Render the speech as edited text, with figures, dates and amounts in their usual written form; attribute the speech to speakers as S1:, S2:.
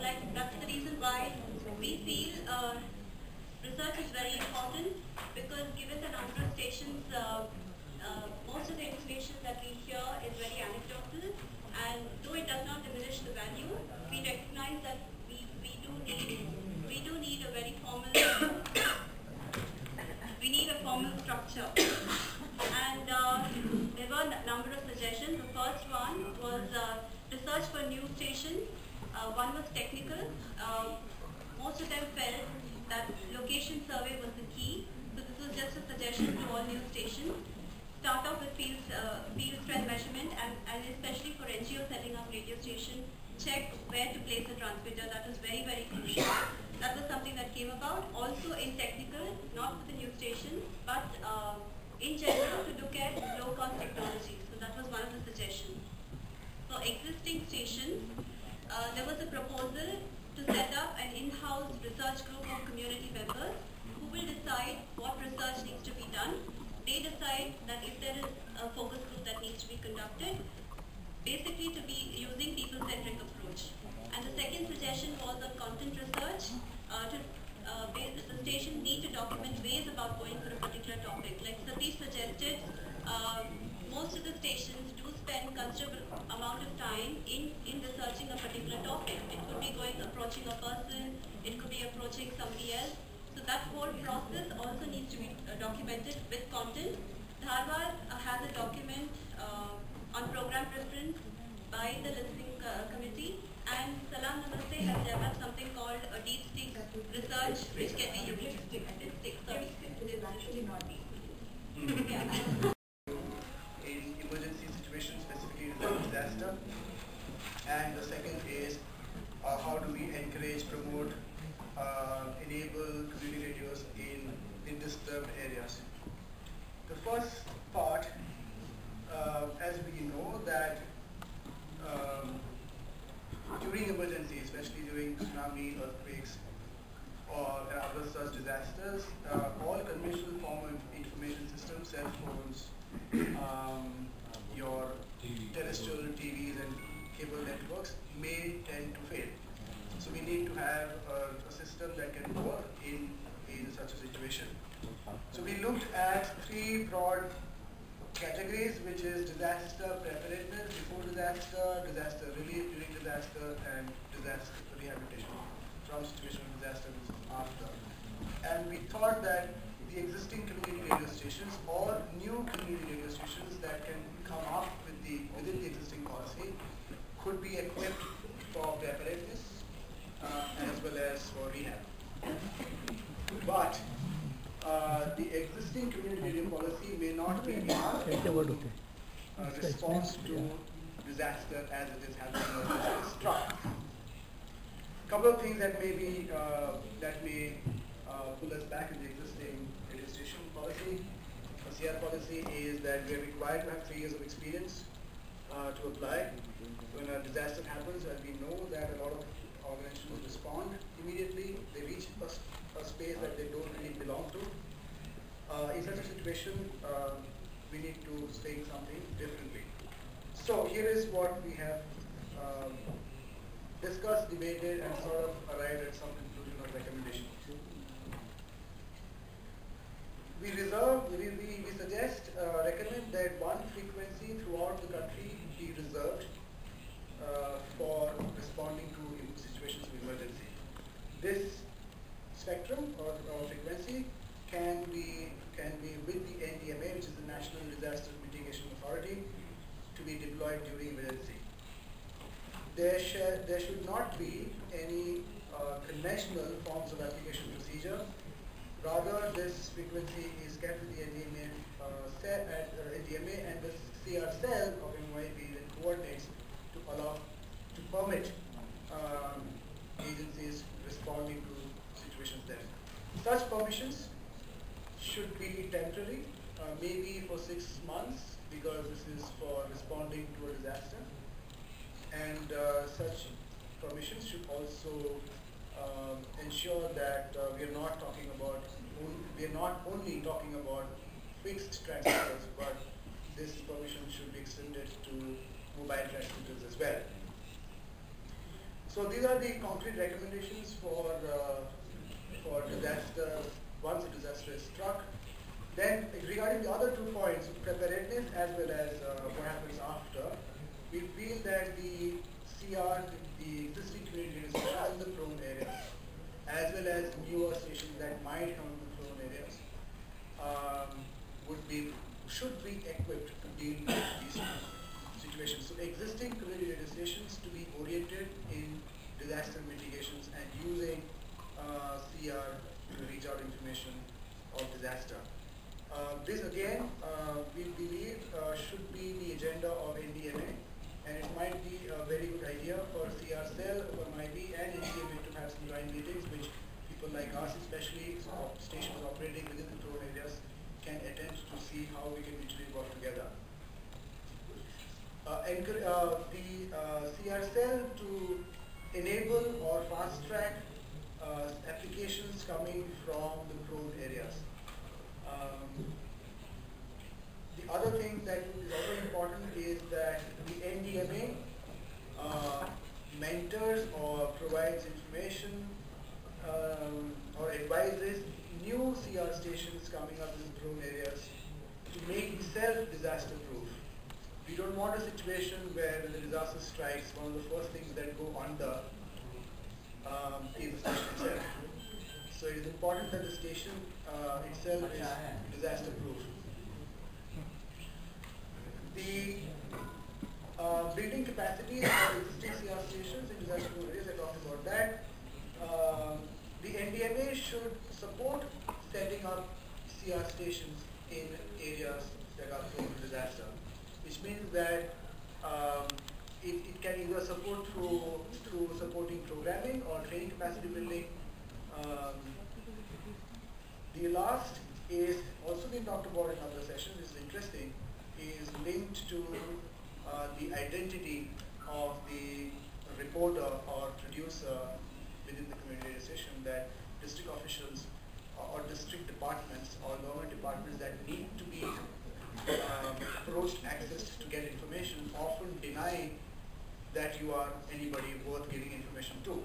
S1: That's the reason why we feel research is very important, because given the number of stations, most of the information that we hear is very anecdotal, and though it does not diminish the value, we recognize that we do need a very formal we need a formal structure. And there were a number of suggestions. The first one was research for new stations. One was technical. Most of them felt that location survey was the key. So this was just a suggestion to all new stations. Start off with field strength measurement, and especially for NGO setting up radio station, check where to place the transmitter. That was very, very crucial. That was something that came about. Also in technical, not for the new station, but in general to look at low-cost technology. So that was one of the suggestions. For existing stations, there was a proposal to set up an in-house research group of community members who will decide what research needs to be done. They decide that if there is a focus group that needs to be conducted, basically to be using people-centric approach. And the second suggestion was on content research. The stations need to document ways about going for a particular topic. Like Satish suggested, most of the stations do spend considerable amount of time in researching a particular topic. It could be approaching a person, it could be approaching somebody else. So that whole process also needs to be documented with content. Dharwad has a document on program preference by the listening committee, and Salam Namaste has developed something called a deep stick research, which can be used.
S2: In emergency situations, specifically in disaster, and the second is how do we encourage, promote, enable community radios in disturbed areas. The first part, as we know that during emergency, especially during tsunami, earthquakes, or other such disasters, all conventional form of information systems, cell phones, your terrestrial TVs and cable networks may tend to fail. So we need to have a system that can work in such a situation. So we looked at three broad categories, which is disaster preparedness before disaster, disaster relief during disaster, and disaster rehabilitation from situation of disaster after. And we thought that the existing community radio stations or new community radio stations that can come up within the existing policy could be equipped for preparedness as well as for rehab. But the existing community radio policy may not be enough response to disaster as it is happening or as it is struck. Couple of things that may pull us back in the existing radio station policy. The CR policy is that we are required to have 3 years of experience to apply. When a disaster happens, and we know that a lot of organizations respond immediately, they reach a space that they don't really belong to. In such a situation, we need to think something differently. So here is what we have discussed, debated, and sort of arrived at some conclusion or recommendation. We suggest, recommend that one frequency throughout the country be reserved for responding to situations of emergency. This spectrum or frequency can be with the NDMA, which is the National Disaster Mitigation Authority, to be deployed during emergency. There should not be any conventional forms of application procedure. Rather, this frequency is kept with the NDMA, and the CR cell of NYP that coordinates to permit agencies responding to situations there. Such permissions should be temporary, maybe for 6 months, because this is for responding to a disaster. And such permissions should also ensure that we are not only talking about fixed transmitters, but this permission should be extended to mobile transmitters as well. So these are the concrete recommendations for disaster, once a disaster is struck. Then regarding the other 2 points, preparedness as well as what happens after, we feel that the CR, the existing community stations in the prone areas, as well as newer stations that might come in the prone areas, should be equipped to deal with these situations. So existing community radio stations to be oriented in disaster mitigations and using CR to reach out information of disaster. This again, we believe should be the agenda of NDMA, and it might be a very good idea for CR Cell, for MIB and NDMA to have some joint meetings which people like us, especially stations operating within the prone areas, can attend to see how we can mutually work together. The CR Cell to enable or fast track applications coming from the prone areas. The other thing that is also important is that the NDMA mentors or provides information or advises new CR stations coming up in prone areas to make itself disaster proof. We don't want a situation where when the disaster strikes, one of the first things that go under is the station itself. So it is important that the station itself is disaster proof. The building capacities of existing CR stations in disaster proof areas, I talked about that. The NDMA should support setting up CR stations in areas that are prone to disaster, which means that it can either support through supporting programming or training capacity building. The last is also been talked about in other sessions, this is interesting, is linked to the identity of the reporter or producer within the community radio station, that district officials or district departments or government departments that need to be approached, accessed to get information often deny that you are anybody worth giving information to.